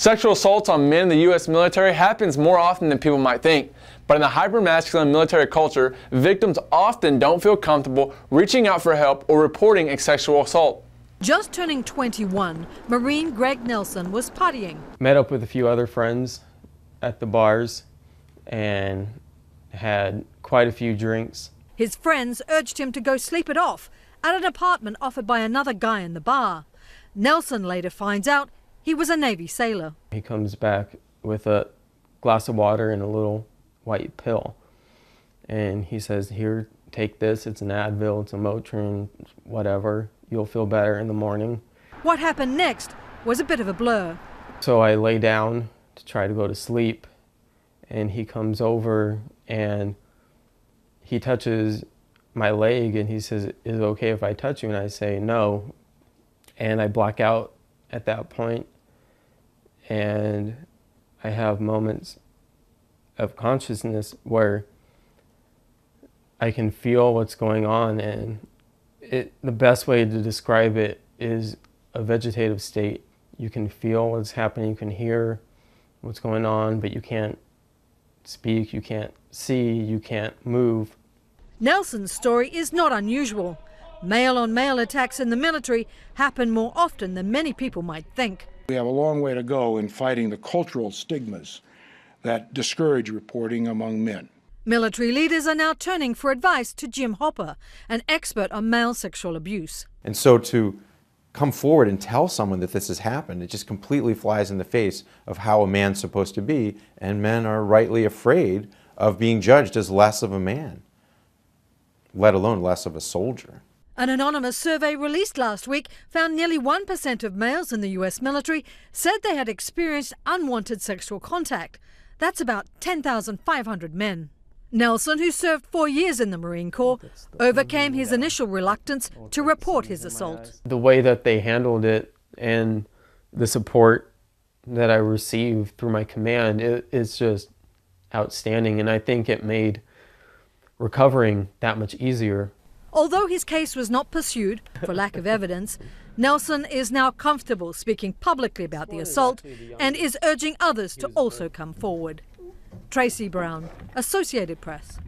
Sexual assaults on men in the U.S. military happens more often than people might think, but in the hyper-masculine military culture, victims often don't feel comfortable reaching out for help or reporting a sexual assault. Just turning 21, Marine Greg Nelson was partying. Met up with a few other friends at the bars and had quite a few drinks. His friends urged him to go sleep it off at an apartment offered by another guy in the bar. Nelson later finds out he was a Navy sailor. He comes back with a glass of water and a little white pill. And he says, "Here, take this. It's an Advil, it's a Motrin, whatever. You'll feel better in the morning." What happened next was a bit of a blur. So I lay down to try to go to sleep, and he comes over and he touches my leg and he says, "Is it okay if I touch you?" And I say, "No." And I black out at that point, and I have moments of consciousness where I can feel what's going on, and the best way to describe it is a vegetative state. You can feel what's happening, you can hear what's going on, but you can't speak, you can't see, you can't move. Nelson's story is not unusual. Male-on-male attacks in the military happen more often than many people might think. We have a long way to go in fighting the cultural stigmas that discourage reporting among men. Military leaders are now turning for advice to Jim Hopper, an expert on male sexual abuse. And so to come forward and tell someone that this has happened, it just completely flies in the face of how a man's supposed to be, and men are rightly afraid of being judged as less of a man, let alone less of a soldier. An anonymous survey released last week found nearly 1% of males in the US military said they had experienced unwanted sexual contact. That's about 10,500 men. Nelson, who served 4 years in the Marine Corps, overcame his initial reluctance to report his assault. The way that they handled it and the support that I received through my command is just outstanding, and I think it made recovering that much easier. Although his case was not pursued for lack of evidence, Nelson is now comfortable speaking publicly about the assault and is urging others to also come forward. Tracy Brown, Associated Press.